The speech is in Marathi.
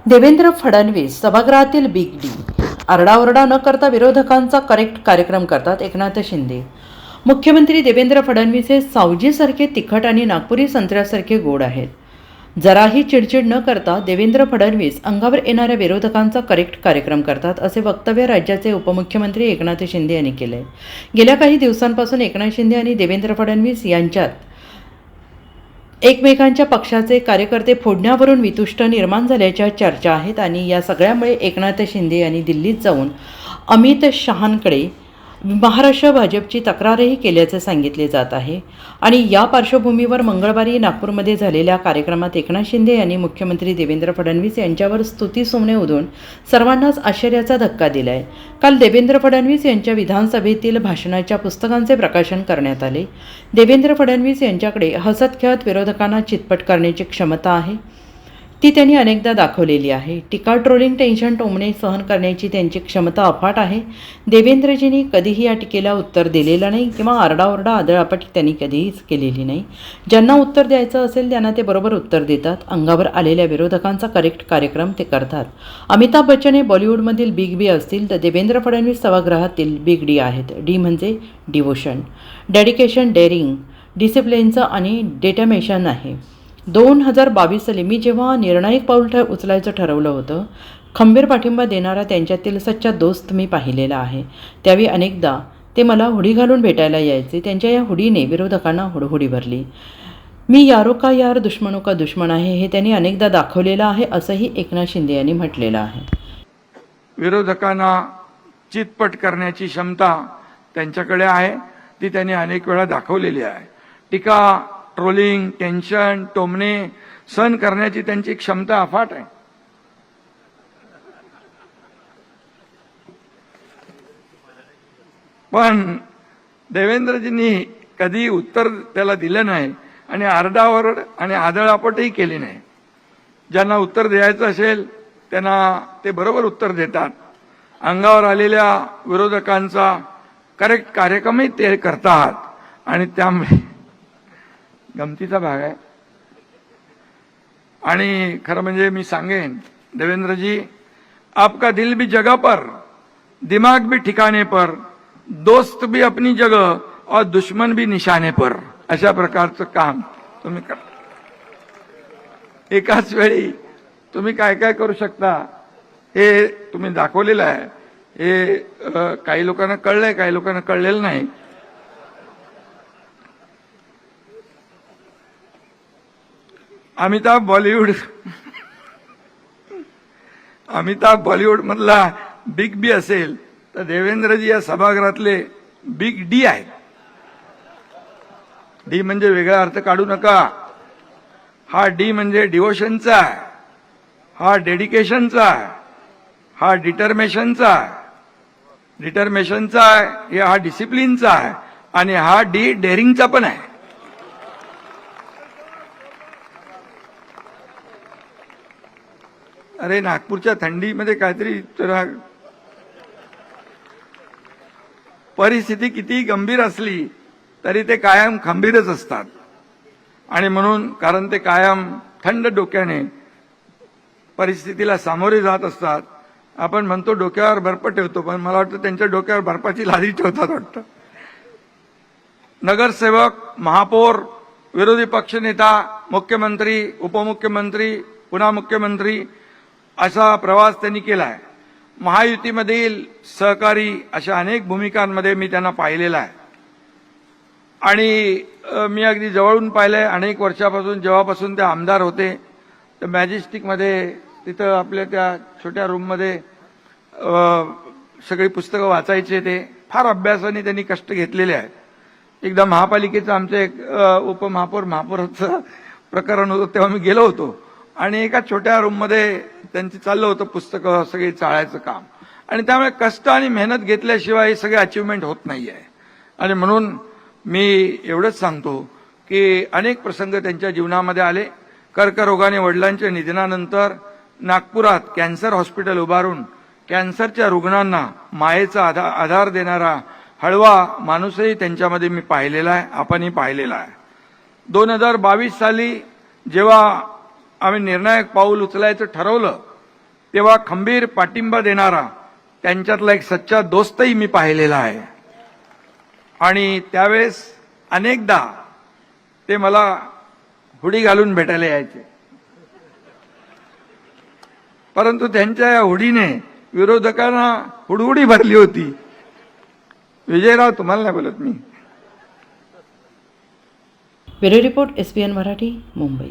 देवेंद्र फडणवीस सभागृहातील बिग डी. आरडाओरडा न करता विरोधकांचा करेक्ट कार्यक्रम करतात एकनाथ शिंदे. मुख्यमंत्री देवेंद्र फडणवीस हे सावजीसारखे तिखट आणि नागपुरी संत्र्यासारखे गोड आहेत. जराही चिडचिड न करता देवेंद्र फडणवीस अंगावर येणाऱ्या विरोधकांचा करेक्ट कार्यक्रम करतात, असे वक्तव्य राज्याचे उपमुख्यमंत्री एकनाथ शिंदे यांनी केले. गेल्या काही दिवसांपासून एकनाथ शिंदे आणि देवेंद्र फडणवीस यांच्यात एकमेकांच्या पक्षाचे कार्यकर्ते फोडण्यावरून वितुष्ट निर्माण झाल्याच्या चर्चा आहेत आणि या सगळ्यामुळे एकनाथ शिंदे यांनी दिल्लीत जाऊन अमित शहांकडे महाराष्ट्र भाजपची तक्रारही केल्याचे सांगितले जात आहे. आणि या पार्श्वभूमीवर मंगळवारी नागपूरमध्ये झालेल्या कार्यक्रमात एकनाथ शिंदे यांनी मुख्यमंत्री देवेंद्र फडणवीस यांच्यावर स्तुतीसुमने उधळून सर्वांनाच आश्चर्याचा धक्का दिलाय. काल देवेंद्र फडणवीस यांच्या विधानसभेतील भाषणाच्या पुस्तकांचे प्रकाशन करण्यात आले. देवेंद्र फडणवीस यांच्याकडे हसत खेळत विरोधकांना चितपट करण्याची क्षमता आहे, ती त्यांनी अनेकदा दाखवलेली आहे. टीका, ट्रोलिंग, टेन्शन, टोमणे सहन करण्याची त्यांची क्षमता अफाट आहे. देवेंद्रजींनी कधीही या टीकेला उत्तर दिलेलं नाही किंवा आरडाओरडा आदळापट त्यांनी कधीच केलेली नाही. ज्यांना उत्तर द्यायचं असेल त्यांना ते बरोबर उत्तर देतात. अंगावर आलेल्या विरोधकांचा करेक्ट कार्यक्रम ते करतात. अमिताभ बच्चन हे बॉलिवूडमधील बिग बी असतील तर देवेंद्र फडणवीस सभागृहातील बिग डी आहेत. डी म्हणजे डिवोशन, डेडिकेशन, डेअरिंग, डिसिप्लिनचं आणि डेटर्मिनेशन आहे. 2022 साली मी जेव्हा निर्णायक पाऊल उचलायचं ठरवलं होतं, खंबीर पाठिंबा देणारा त्यांच्यातील सच्चा दोस्त मी पाहिलेला आहे. त्यावेळी अनेकदा ते मला हुडी घालून भेटायला यायचे. त्यांच्या या हुडीने विरोधकांना हुडहुडी भरली. मी यारो का यार, दुश्मनो का दुश्मन आहे हे त्यांनी अनेकदा दाखवलेलं आहे, असंही एकनाथ शिंदे यांनी म्हटलेलं आहे. विरोधकांना चितपट करण्याची क्षमता त्यांच्याकडे आहे, ती त्यांनी अनेक वेळा दाखवलेली आहे. टीका, ट्रोलिंग, टेन्शन, टोमणे सहन करण्याची त्यांची क्षमता अफाट आहे. पण देवेंद्रजींनी कधी उत्तर त्याला दिलं नाही आणि आरडाओरड आणि आदळापटही केली नाही. ज्यांना उत्तर द्यायचं असेल त्यांना ते बरोबर उत्तर देतात. अंगावर आलेल्या विरोधकांचा करेक्ट कार्यक्रमही ते करतात आणि त्यामुळे गमतीचा भाग आहे. आणि खरं म्हणजे मी सांगेन, देवेंद्रजी, आपका दिल भी जगह पर, दिमाग भी ठिकाने पर, दोस्त भी अपनी जगह और दुश्मन भी निशाने पर, अशा प्रकारचं काम तुम्ही करा. एकाच वेळी तुम्ही काय काय करू शकता हे तुम्ही दाखवलेलं आहे. हे काही लोकांना कळलंय, काही लोकांना कळलेलं नाही. अमिताभ बॉलिवूड मधला बिग बी असेल तर देवेंद्रजी या सभागृहातले बिग डी आहेत. डी म्हणजे वेगळा अर्थ काढू नका. हा डी म्हणजे डिवोशनचा आहे, हा डेडिकेशनचा आहे, हा डिटर्मिनेशनचा आहे, हा डिसिप्लिनचा आहे आणि हा डी डेअरिंगचा पण आहे. अरे नागपूरच्या थंडीमध्ये काहीतरी परिस्थिती किती गंभीर असली तरी ते कायम खंबीरच असतात. आणि म्हणून कारण ते कायम थंड डोक्याने परिस्थितीला सामोरे जात असतात. आपण म्हणतो डोक्यावर बर्फ ठेवतो, पण मला वाटतं त्यांच्या डोक्यावर बर्फाची लादी ठेवतात वाटतं. नगरसेवक, महापौर, विरोधी पक्षनेता, मुख्यमंत्री, उपमुख्यमंत्री, पुन्हा मुख्यमंत्री असा प्रवास त्यांनी केलाय. महायुतीमधील सहकारी अशा अनेक भूमिकांमध्ये मी त्यांना पाहिलेला आहे आणि मी अगदी जवळून पाहिलंय. अनेक वर्षापासून जेव्हापासून ते आमदार होते तर मॅजेस्टिकमध्ये तिथं आपल्या त्या छोट्या रूममध्ये सगळी पुस्तकं वाचायचे. ते फार अभ्यासाने त्यांनी कष्ट घेतलेले आहेत. एकदा महापालिकेचं आमचं एक महापौराचं प्रकरण होतं, तेव्हा मी गेलो होतो आणि एका छोट्या रूममध्ये त्यांचं चाललं होतं पुस्तकं सगळी चाळायचं काम. आणि त्यामुळे कष्ट आणि मेहनत घेतल्याशिवाय हे सगळे अचिव्हमेंट होत नाही आहे. आणि म्हणून मी एवढंच सांगतो की अनेक प्रसंग त्यांच्या जीवनामध्ये आले. कर्करोगाने वडिलांच्या निधनानंतर नागपुरात कॅन्सर हॉस्पिटल उभारून कॅन्सरच्या रुग्णांना मायेचा आधार देणारा हळवा माणूसही त्यांच्यामध्ये मी पाहिलेला आहे, आपणही पाहिलेला आहे. 2022 साली जेव्हा आम्ही निर्णायक पाऊल उचलायचं ठरवलं तेव्हा खंबीर पाठिंबा देणारा त्यांच्यातला एक सच्चा दोस्तही मी पाहिलेला आहे. आणि त्यावेळेस अनेकदा ते मला हुडी घालून भेटायला यायचे, परंतु त्यांच्या या हुडीने विरोधकांना हुडहुडी भरली होती. विजयराव, तुम्हाला नाही बोलत मी. Bureau report, SBN Marathi, Mumbai.